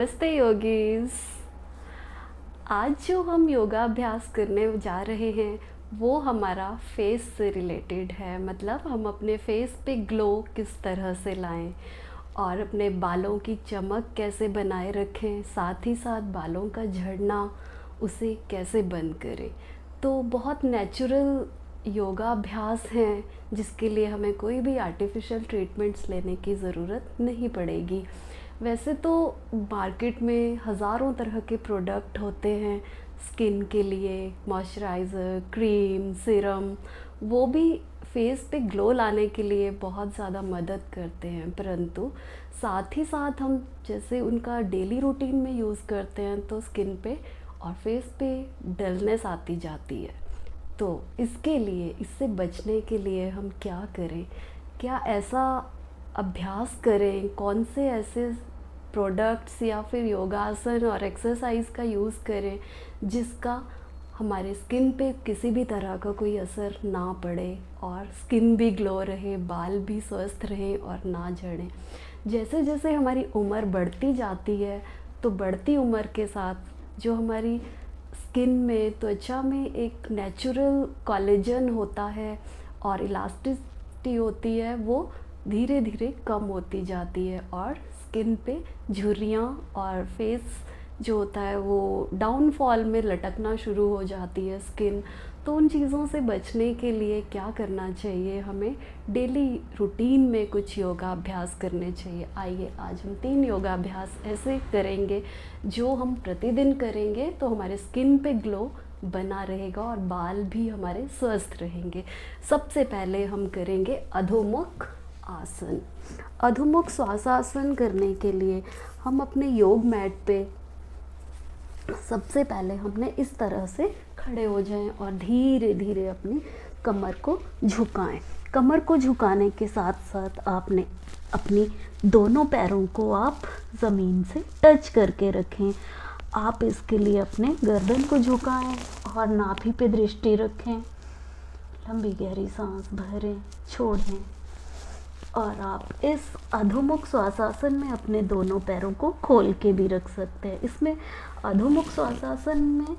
नमस्ते योगीज। आज जो हम योगाभ्यास करने जा रहे हैं वो हमारा फेस से रिलेटेड है। मतलब हम अपने फेस पे ग्लो किस तरह से लाएं और अपने बालों की चमक कैसे बनाए रखें, साथ ही साथ बालों का झड़ना उसे कैसे बंद करें। तो बहुत नेचुरल योगाभ्यास हैं जिसके लिए हमें कोई भी आर्टिफिशियल ट्रीटमेंट्स लेने की ज़रूरत नहीं पड़ेगी। वैसे तो मार्केट में हज़ारों तरह के प्रोडक्ट होते हैं स्किन के लिए, मॉइस्चराइज़र, क्रीम, सीरम, वो भी फेस पे ग्लो लाने के लिए बहुत ज़्यादा मदद करते हैं, परंतु साथ ही साथ हम जैसे उनका डेली रूटीन में यूज़ करते हैं तो स्किन पे और फेस पे डलनेस आती जाती है। तो इसके लिए, इससे बचने के लिए हम क्या करें, क्या ऐसा अभ्यास करें, कौन से ऐसे प्रोडक्ट्स या फिर योगासन और एक्सरसाइज का यूज़ करें जिसका हमारे स्किन पे किसी भी तरह का कोई असर ना पड़े और स्किन भी ग्लो रहे, बाल भी स्वस्थ रहें और ना झड़ें। जैसे जैसे हमारी उम्र बढ़ती जाती है तो बढ़ती उम्र के साथ जो हमारी स्किन में, त्वचा में एक नेचुरल कोलेजन होता है और इलास्टिसिटी होती है, वो धीरे धीरे कम होती जाती है और स्किन पे झुर्रियाँ और फेस जो होता है वो डाउनफॉल में लटकना शुरू हो जाती है स्किन। तो उन चीज़ों से बचने के लिए क्या करना चाहिए, हमें डेली रूटीन में कुछ योगाभ्यास करने चाहिए। आइए आज हम 3 योगाभ्यास ऐसे करेंगे जो हम प्रतिदिन करेंगे तो हमारे स्किन पे ग्लो बना रहेगा और बाल भी हमारे स्वस्थ रहेंगे। सबसे पहले हम करेंगे अधोमुख आसन। अधोमुख श्वासासन करने के लिए हम अपने योग मैट पे सबसे पहले हमने इस तरह से खड़े हो जाएं और धीरे धीरे अपनी कमर को झुकाएं। कमर को झुकाने के साथ साथ आपने अपनी दोनों पैरों को आप ज़मीन से टच करके रखें। आप इसके लिए अपने गर्दन को झुकाएं और नाभि पे दृष्टि रखें। लंबी गहरी सांस भरें, छोड़ें और आप इस अधोमुख श्वासासन में अपने दोनों पैरों को खोल के भी रख सकते हैं। इसमें अधोमुख श्वासासन में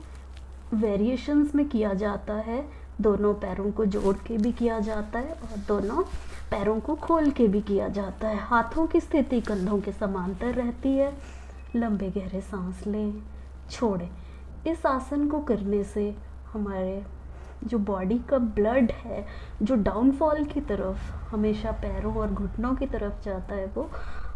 वेरिएशंस में किया जाता है, दोनों पैरों को जोड़ के भी किया जाता है और दोनों पैरों को खोल के भी किया जाता है। हाथों की स्थिति कंधों के समांतर रहती है। लंबे गहरे सांस लें, छोड़ें। इस आसन को करने से हमारे जो बॉडी का ब्लड है जो डाउनफॉल की तरफ हमेशा पैरों और घुटनों की तरफ जाता है, वो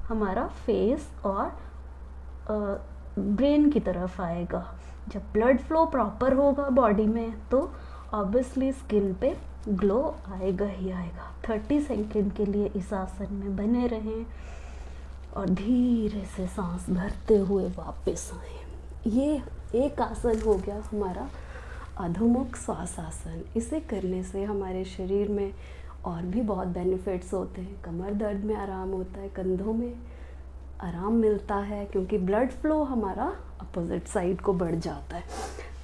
हमारा फेस और ब्रेन की तरफ आएगा। जब ब्लड फ्लो प्रॉपर होगा बॉडी में तो ऑब्वियसली स्किन पे ग्लो आएगा ही आएगा। 30 सेकंड के लिए इस आसन में बने रहें और धीरे से सांस भरते हुए वापस आएं। ये एक आसन हो गया हमारा अधोमुख श्वासासन। इसे करने से हमारे शरीर में और भी बहुत बेनिफिट्स होते हैं। कमर दर्द में आराम होता है, कंधों में आराम मिलता है क्योंकि ब्लड फ्लो हमारा अपोजिट साइड को बढ़ जाता है।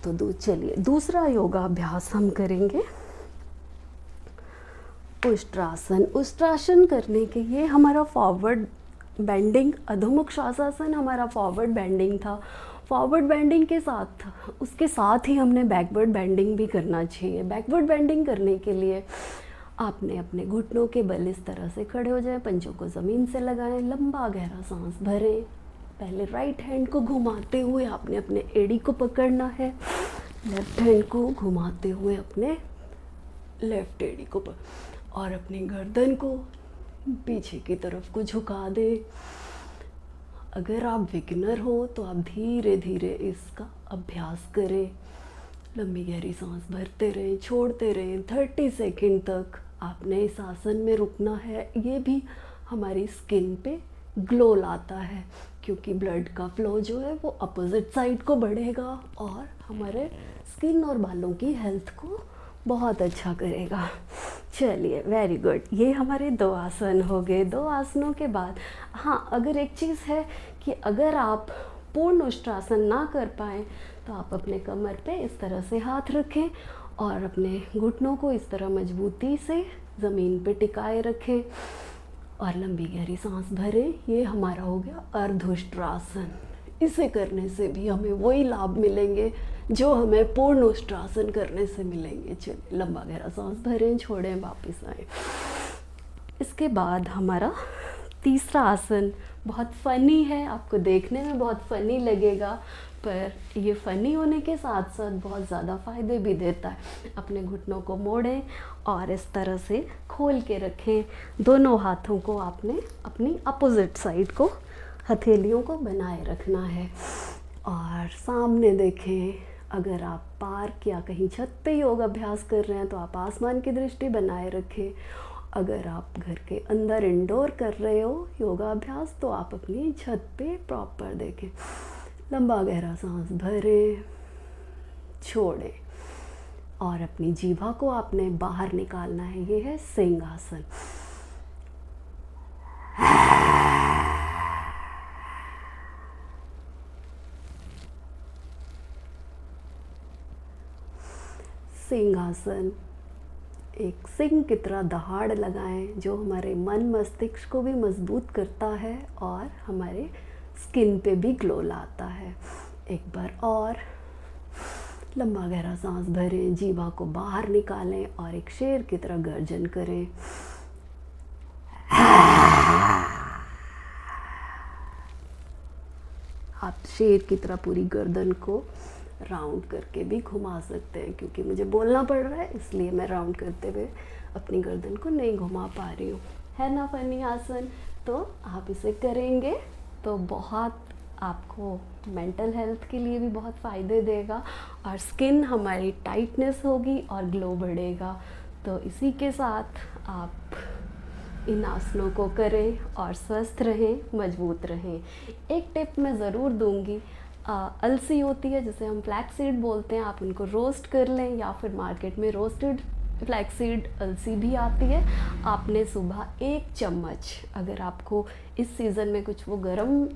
तो चलिए दूसरा योगाभ्यास हम करेंगे उष्ट्रासन। उष्ट्रासन करने के लिए हमारा फॉरवर्ड बेंडिंग, अधोमुख श्वासासन हमारा फॉरवर्ड बेंडिंग था। फॉरवर्ड बेंडिंग के साथ उसके साथ ही हमने बैकवर्ड बेंडिंग भी करना चाहिए। बैकवर्ड बेंडिंग करने के लिए आपने अपने घुटनों के बल इस तरह से खड़े हो जाएं, पंजों को ज़मीन से लगाएं, लंबा गहरा सांस भरें। पहले राइट हैंड को घुमाते हुए आपने अपने एड़ी को पकड़ना है, लेफ्ट हैंड को घुमाते हुए अपने लेफ्ट एड़ी को और अपनी गर्दन को पीछे की तरफ को झुका दें। अगर आप बिगिनर हो तो आप धीरे धीरे इसका अभ्यास करें। लंबी गहरी सांस भरते रहें, छोड़ते रहें। 30 सेकंड तक आपने इस आसन में रुकना है। ये भी हमारी स्किन पे ग्लो लाता है क्योंकि ब्लड का फ्लो जो है वो अपोजिट साइड को बढ़ेगा और हमारे स्किन और बालों की हेल्थ को बहुत अच्छा करेगा। चलिए, वेरी गुड। ये हमारे 2 आसन हो गए। 2 आसनों के बाद हाँ, अगर एक चीज़ है कि अगर आप पूर्ण उष्ट्रासन ना कर पाएँ तो आप अपने कमर पे इस तरह से हाथ रखें और अपने घुटनों को इस तरह मजबूती से ज़मीन पे टिकाए रखें और लंबी गहरी सांस भरें। ये हमारा हो गया अर्धउष्ट्रासन। इसे करने से भी हमें वही लाभ मिलेंगे जो हमें पूर्ण उष्ट्रासन करने से मिलेंगे। चलिए लंबा गहरा सांस भरें, छोड़ें, वापस आएं। इसके बाद हमारा तीसरा आसन बहुत फ़नी है, आपको देखने में बहुत फ़नी लगेगा, पर ये फ़नी होने के साथ साथ बहुत ज़्यादा फ़ायदे भी देता है। अपने घुटनों को मोड़ें और इस तरह से खोल के रखें। दोनों हाथों को आपने अपनी अपोजिट साइड को, हथेलियों को बनाए रखना है और सामने देखें। अगर आप पार्क या कहीं छत पे योग अभ्यास कर रहे हैं तो आप आसमान की दृष्टि बनाए रखें। अगर आप घर के अंदर इंडोर कर रहे हो योगाभ्यास तो आप अपनी छत पे प्रॉपर देखें। लंबा गहरा सांस भरें, छोड़ें और अपनी जीभा को आपने बाहर निकालना है। ये है सिंहासन। सिंहासन एक सिंह की तरह दहाड़ लगाएं जो हमारे मन मस्तिष्क को भी मजबूत करता है और हमारे स्किन पे भी ग्लो लाता है। एक बार और लंबा गहरा सांस भरें, जीभा को बाहर निकालें और एक शेर की तरह गर्जन करें। आप शेर की तरह पूरी गर्दन को राउंड करके भी घुमा सकते हैं। क्योंकि मुझे बोलना पड़ रहा है इसलिए मैं राउंड करते हुए अपनी गर्दन को नहीं घुमा पा रही हूँ। है ना फनी आसन? तो आप इसे करेंगे तो बहुत आपको मेंटल हेल्थ के लिए भी बहुत फ़ायदे देगा और स्किन हमारी टाइटनेस होगी और ग्लो बढ़ेगा। तो इसी के साथ आप इन आसनों को करें और स्वस्थ रहें, मजबूत रहें। एक टिप मैं ज़रूर दूंगी, अलसी होती है जिसे हम फ्लैक्स सीड बोलते हैं, आप उनको रोस्ट कर लें या फिर मार्केट में रोस्टेड फ्लैक्स सीड अलसी भी आती है। आपने सुबह 1 चम्मच, अगर आपको इस सीज़न में कुछ वो गर्म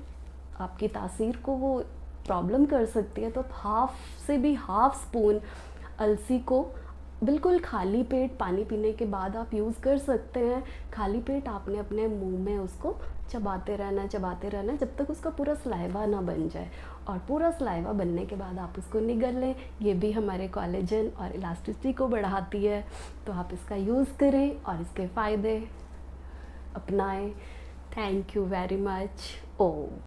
आपकी तासीर को वो प्रॉब्लम कर सकती है तो हाफ स्पून अलसी को बिल्कुल खाली पेट पानी पीने के बाद आप यूज़ कर सकते हैं। खाली पेट आपने अपने मुंह में उसको चबाते रहना जब तक उसका पूरा सलाइवा ना बन जाए, और पूरा सलाइवा बनने के बाद आप उसको निगल लें। ये भी हमारे कोलेजन और इलास्टिसिटी को बढ़ाती है, तो आप इसका यूज़ करें और इसके फ़ायदे अपनाएं। Thank you very much. Om.